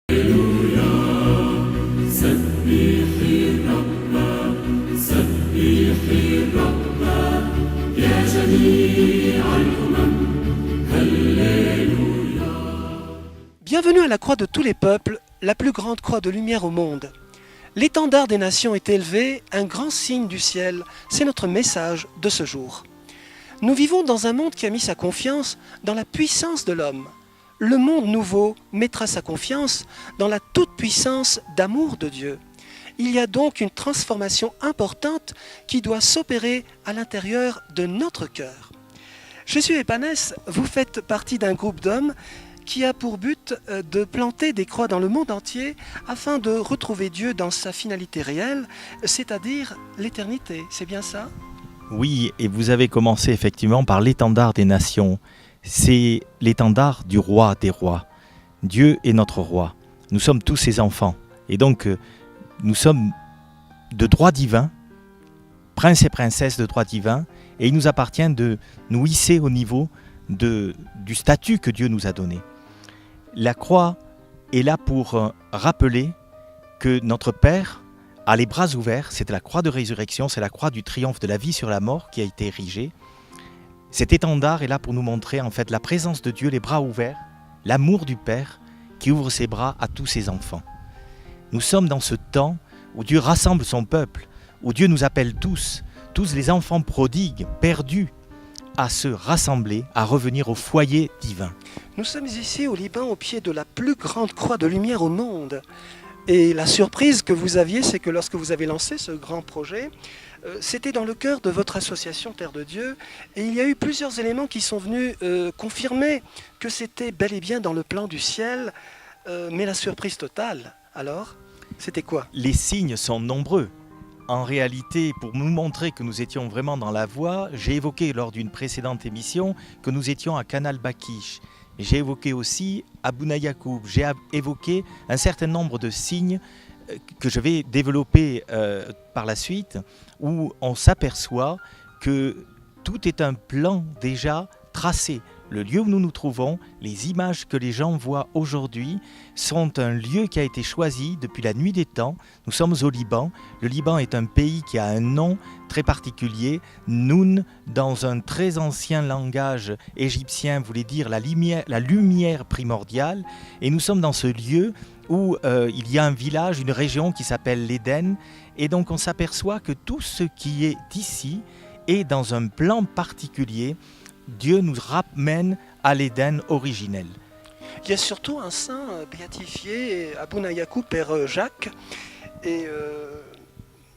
Bienvenue à la croix de tous les peuples, la plus grande croix de lumière au monde. L'étendard des nations est élevé, un grand signe du ciel, c'est notre message de ce jour. Nous vivons dans un monde qui a mis sa confiance dans la puissance de l'homme. Le monde nouveau mettra sa confiance dans la toute-puissance d'amour de Dieu. Il y a donc une transformation importante qui doit s'opérer à l'intérieur de notre cœur. Jésus et Panès, vous faites partie d'un groupe d'hommes qui a pour but de planter des croix dans le monde entier afin de retrouver Dieu dans sa finalité réelle, c'est-à-dire l'éternité. C'est bien ça ? Oui, et vous avez commencé effectivement par l'étendard des nations. C'est l'étendard du roi des rois. Dieu est notre roi. Nous sommes tous ses enfants. Et donc, nous sommes de droit divin, princes et princesses de droit divin, et il nous appartient de nous hisser au niveau du statut que Dieu nous a donné. La croix est là pour rappeler que notre Père a les bras ouverts, c'est la croix de résurrection, c'est la croix du triomphe de la vie sur la mort qui a été érigée. Cet étendard est là pour nous montrer en fait la présence de Dieu, les bras ouverts, l'amour du Père qui ouvre ses bras à tous ses enfants. Nous sommes dans ce temps où Dieu rassemble son peuple, où Dieu nous appelle tous les enfants prodigues, perdus, à se rassembler, à revenir au foyer divin. Nous sommes ici au Liban au pied de la plus grande croix de lumière au monde. Et la surprise que vous aviez, c'est que lorsque vous avez lancé ce grand projet, c'était dans le cœur de votre association Terre de Dieu. Et il y a eu plusieurs éléments qui sont venus confirmer que c'était bel et bien dans le plan du ciel. Mais la surprise totale, alors, c'était quoi ? Les signes sont nombreux. En réalité, pour nous montrer que nous étions vraiment dans la voie, j'ai évoqué lors d'une précédente émission que nous étions à Canal Bakish. J'ai évoqué aussi Abouna Yacoub. J'ai évoqué un certain nombre de signes que je vais développer par la suite, où on s'aperçoit que tout est un plan déjà tracé. Le lieu où nous nous trouvons, les images que les gens voient aujourd'hui sont un lieu qui a été choisi depuis la nuit des temps. Nous sommes au Liban. Le Liban est un pays qui a un nom très particulier. Noun, dans un très ancien langage égyptien, voulait dire la lumière primordiale. Et nous sommes dans ce lieu où il y a un village, une région qui s'appelle l'Éden. Et donc on s'aperçoit que tout ce qui est ici est dans un plan particulier. Dieu nous ramène à l'Éden originel. Il y a surtout un saint béatifié, Abouna Yacoub, Père Jacques, et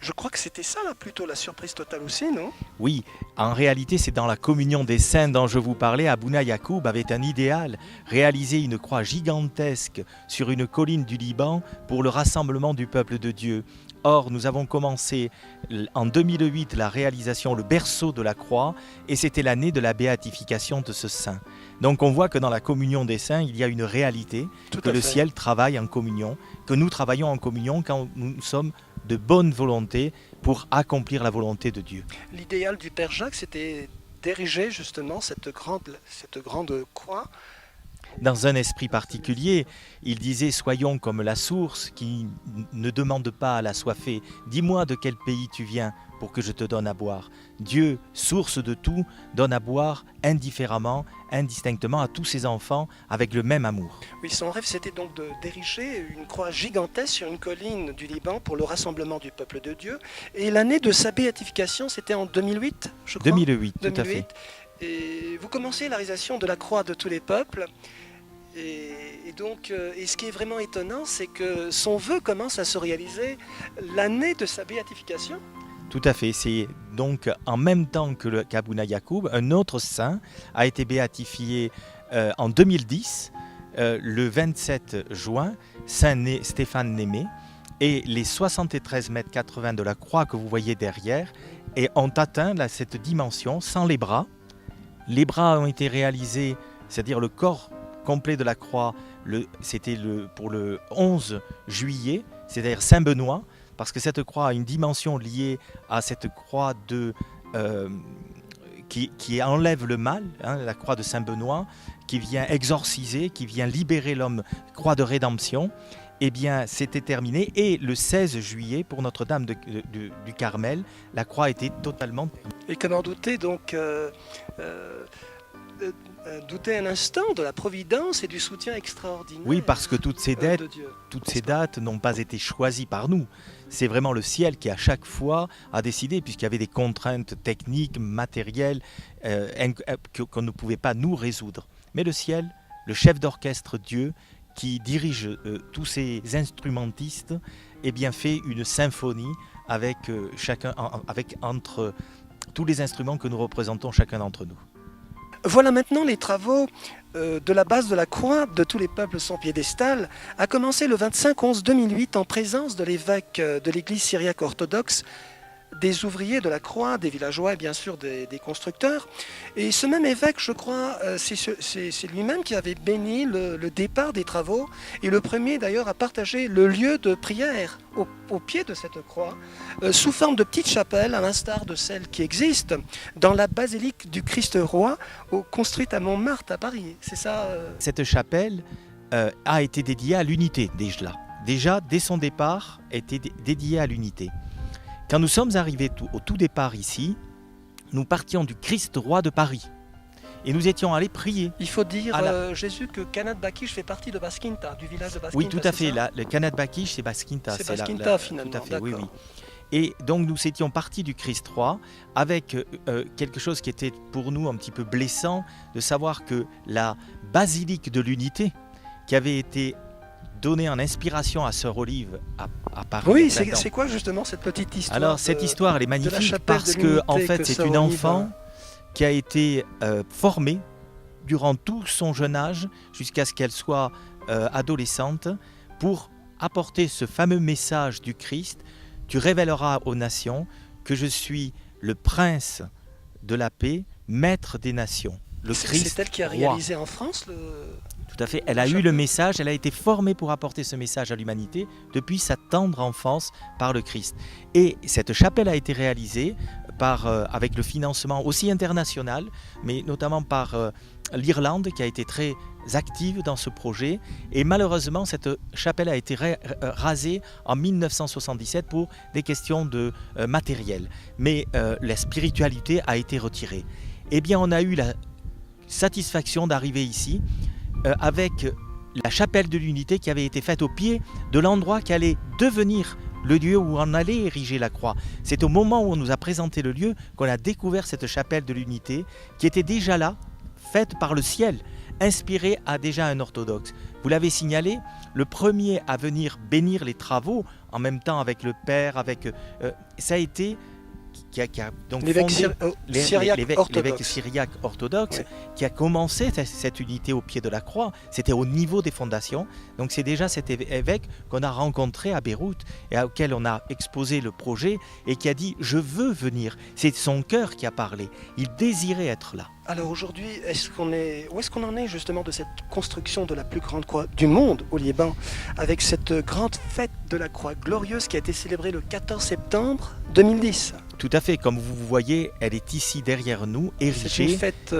je crois que c'était ça là, plutôt la surprise totale aussi, non ? Oui, en réalité c'est dans la communion des saints dont je vous parlais. Abouna Yacoub avait un idéal, réaliser une croix gigantesque sur une colline du Liban pour le rassemblement du peuple de Dieu. Or, nous avons commencé en 2008 la réalisation, le berceau de la croix, et c'était l'année de la béatification de ce saint. Donc on voit que dans la communion des saints, il y a une réalité, que le ciel travaille en communion, que nous travaillons en communion quand nous sommes de bonne volonté pour accomplir la volonté de Dieu. L'idéal du Père Jacques, c'était d'ériger justement cette grande croix. Dans un esprit particulier, il disait « Soyons comme la source qui ne demande pas à l'assoiffé. Dis-moi de quel pays tu viens pour que je te donne à boire. » Dieu, source de tout, donne à boire indifféremment, indistinctement à tous ses enfants avec le même amour. Oui, son rêve, c'était donc d'ériger une croix gigantesque sur une colline du Liban pour le rassemblement du peuple de Dieu. Et l'année de sa béatification, c'était en 2008, je crois. 2008, tout à fait. Et vous commencez la réalisation de la croix de tous les peuples. Et ce qui est vraiment étonnant, c'est que son vœu commence à se réaliser l'année de sa béatification. Tout à fait. C'est donc en même temps qu'Abouna Yacoub, un autre saint a été béatifié en 2010, le 27 juin, Saint Stéphane Némée. Et les 73 mètres 80 de la croix que vous voyez derrière ont atteint cette dimension sans les bras. Les bras ont été réalisés, c'est-à-dire le corps complet de la croix, c'était pour le 11 juillet, c'est-à-dire Saint-Benoît, parce que cette croix a une dimension liée à cette croix qui enlève le mal, hein, la croix de Saint-Benoît, qui vient exorciser, qui vient libérer l'homme, croix de rédemption. Eh bien, c'était terminé. Et le 16 juillet, pour Notre-Dame du Carmel, la croix était totalement terminée. Et comment douter donc douter un instant de la providence et du soutien extraordinaire. Oui, parce que toutes ces de Dieu. toutes ces dates n'ont pas été choisies par nous. C'est vraiment le ciel qui, à chaque fois, a décidé, puisqu'il y avait des contraintes techniques, matérielles, qu'on ne pouvait pas nous résoudre. Mais le ciel, le chef d'orchestre Dieu, qui dirige tous ces instrumentistes, eh bien, fait une symphonie avec entre tous les instruments que nous représentons chacun d'entre nous. Voilà maintenant les travaux de la base de la croix de tous les peuples sans piédestal a commencé le 25/11/2008 en présence de l'évêque de l'église syriaque orthodoxe, des ouvriers de la croix, des villageois et bien sûr des constructeurs. Et ce même évêque, je crois, c'est lui-même qui avait béni le départ des travaux et le premier d'ailleurs à partager le lieu de prière au pied de cette croix, sous forme de petite chapelle, à l'instar de celle qui existe dans la basilique du Christ-Roi, construite à Montmartre à Paris. C'est ça Cette chapelle a été dédiée à l'unité déjà, dès son départ, était dédiée à l'unité. Quand nous sommes arrivés au tout départ ici, nous partions du Christ-Roi de Paris et nous étions allés prier. Il faut dire, Jésus, que Canat Bakish fait partie de Basquinta, du village de Basquinta. Oui, tout à fait. Le Canat Bakish, c'est Basquinta. C'est Basquinta, finalement. Tout à fait, oui. Et donc nous étions partis du Christ-Roi avec quelque chose qui était pour nous un petit peu blessant, de savoir que la basilique de l'unité, qui avait été donnée en inspiration à Sœur Olive à Paris. Oui, c'est quoi justement cette petite histoire? Alors cette histoire, elle est magnifique parce que en fait c'est une enfant qui a été formée durant tout son jeune âge jusqu'à ce qu'elle soit adolescente pour apporter ce fameux message du Christ. Tu révéleras aux nations que je suis le prince de la paix, maître des nations. Le Christ, c'est elle qui a réalisé en France Tout à fait. Elle a eu le message, elle a été formée pour apporter ce message à l'humanité depuis sa tendre enfance par le Christ. Et cette chapelle a été réalisée avec le financement aussi international, mais notamment par l'Irlande qui a été très active dans ce projet. Et malheureusement, cette chapelle a été rasée en 1977 pour des questions de matériel. Mais la spiritualité a été retirée. Eh bien, on a eu la satisfaction d'arriver ici avec la chapelle de l'unité qui avait été faite au pied de l'endroit qui allait devenir le lieu où on allait ériger la croix. C'est au moment où on nous a présenté le lieu qu'on a découvert cette chapelle de l'unité qui était déjà là, faite par le ciel, inspirée à déjà un orthodoxe. Vous l'avez signalé, le premier à venir bénir les travaux, en même temps avec le père, ça a été qui a donc l'évêque syriaque orthodoxe, qui a commencé cette unité au pied de la croix. C'était au niveau des fondations. Donc c'est déjà cet évêque qu'on a rencontré à Beyrouth et auquel on a exposé le projet et qui a dit « je veux venir ». C'est son cœur qui a parlé. Il désirait être là. Alors aujourd'hui, où est-ce qu'on en est justement de cette construction de la plus grande croix du monde au Liban, avec cette grande fête de la croix glorieuse qui a été célébrée le 14 septembre 2010 ? Tout à fait, comme vous voyez, elle est ici derrière nous, érigée. C'est une fête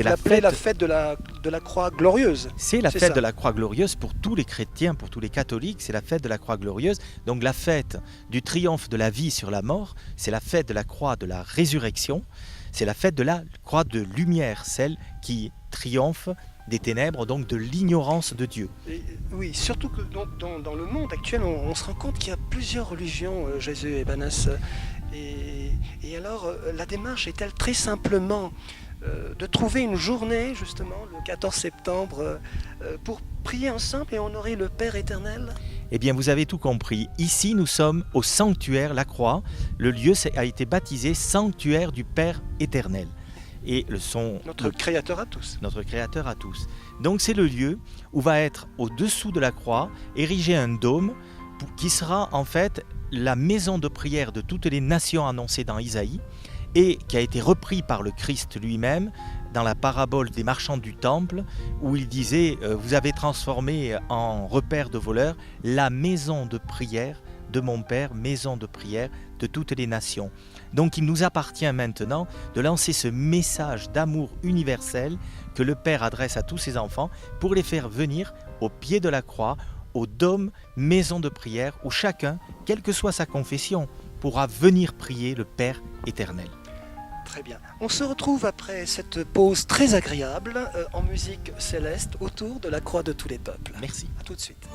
la fête de la croix glorieuse. C'est la fête de la croix glorieuse pour tous les chrétiens, pour tous les catholiques, c'est la fête de la croix glorieuse. Donc la fête du triomphe de la vie sur la mort, c'est la fête de la croix de la résurrection, c'est la fête de la croix de lumière, celle qui triomphe des ténèbres, donc de l'ignorance de Dieu. Oui, surtout que dans le monde actuel, on se rend compte qu'il y a plusieurs religions, Jésus et Banas. Et alors, la démarche est-elle très simplement de trouver une journée, justement, le 14 septembre, pour prier ensemble et honorer le Père éternel ? Eh bien, vous avez tout compris. Ici, nous sommes au sanctuaire, la croix. Le lieu a été baptisé sanctuaire du Père éternel. Et notre Créateur à tous. Notre Créateur à tous. Donc c'est le lieu où va être au-dessous de la croix érigé un dôme qui sera en fait la maison de prière de toutes les nations annoncées dans Isaïe et qui a été repris par le Christ lui-même dans la parabole des marchands du temple où il disait vous avez transformé en repère de voleurs la maison de prière de mon Père, maison de prière de toutes les nations. Donc il nous appartient maintenant de lancer ce message d'amour universel que le Père adresse à tous ses enfants pour les faire venir au pied de la croix, au dôme, maison de prière, où chacun, quelle que soit sa confession, pourra venir prier le Père éternel. Très bien. On se retrouve après cette pause très agréable en musique céleste autour de la croix de tous les peuples. Merci. À tout de suite.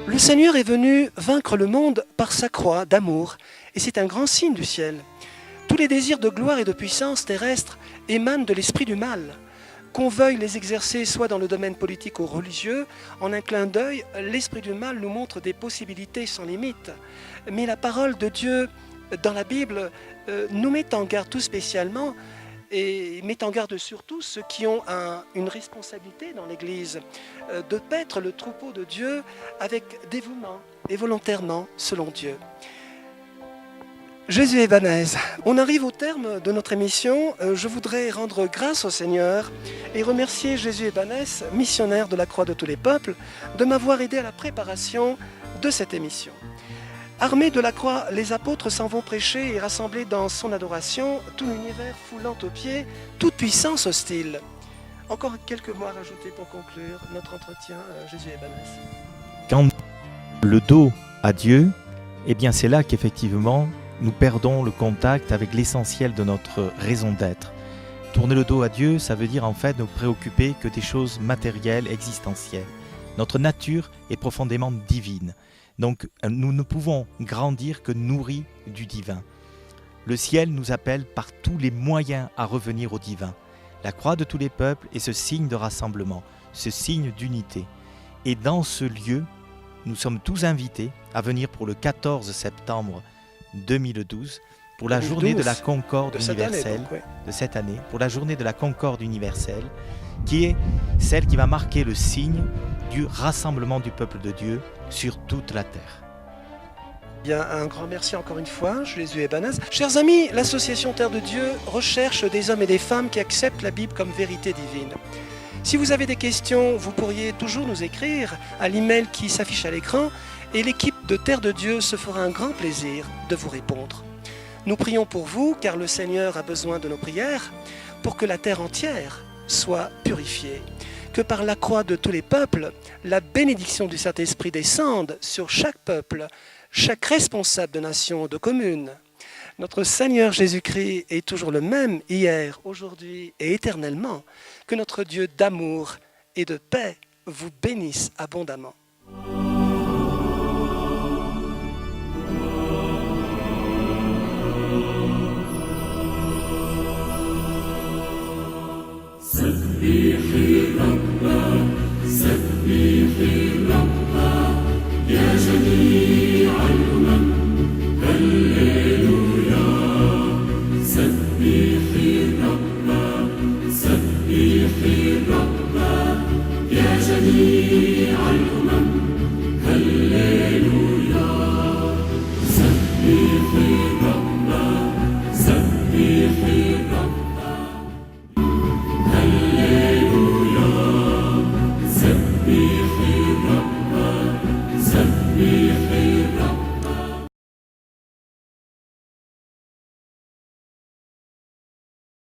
Le Seigneur est venu vaincre le monde par sa croix d'amour, et c'est un grand signe du ciel. Tous les désirs de gloire et de puissance terrestre émanent de l'esprit du mal. Qu'on veuille les exercer soit dans le domaine politique ou religieux, en un clin d'œil, l'esprit du mal nous montre des possibilités sans limite. Mais la parole de Dieu dans la Bible nous met en garde tout spécialement, et met en garde surtout ceux qui ont une responsabilité dans l'Église, de paître le troupeau de Dieu avec dévouement et volontairement selon Dieu. Jésus Ebanez, on arrive au terme de notre émission. Je voudrais rendre grâce au Seigneur et remercier Jésus Ebanez, missionnaire de la Croix de tous les peuples, de m'avoir aidé à la préparation de cette émission. Armés de la croix, les apôtres s'en vont prêcher et rassembler dans son adoration tout l'univers foulant aux pieds toute puissance hostile. Encore quelques mots à rajouter pour conclure notre entretien, Jésus Ebanez. Quand le dos à Dieu, eh bien c'est là qu'effectivement nous perdons le contact avec l'essentiel de notre raison d'être. Tourner le dos à Dieu, ça veut dire en fait nous préoccuper que des choses matérielles, existentielles. Notre nature est profondément divine. Donc nous ne pouvons grandir que nourris du divin. Le ciel nous appelle par tous les moyens à revenir au divin. La croix de tous les peuples est ce signe de rassemblement, ce signe d'unité. Et dans ce lieu, nous sommes tous invités à venir pour le 14 septembre 2012, pour la journée de la Concorde universelle de cette année, pour la journée de la Concorde universelle, qui est celle qui va marquer le signe du rassemblement du peuple de Dieu sur toute la terre. Bien, un grand merci encore une fois, Jésus Ebanez. Chers amis, l'association Terre de Dieu recherche des hommes et des femmes qui acceptent la Bible comme vérité divine. Si vous avez des questions, vous pourriez toujours nous écrire à l'email qui s'affiche à l'écran et l'équipe de Terre de Dieu se fera un grand plaisir de vous répondre. Nous prions pour vous car le Seigneur a besoin de nos prières pour que la terre entière soit purifiée. Que par la croix de tous les peuples, la bénédiction du Saint-Esprit descende sur chaque peuple, chaque responsable de nation, de commune. Notre Seigneur Jésus-Christ est toujours le même hier, aujourd'hui et éternellement. Que notre Dieu d'amour et de paix vous bénisse abondamment.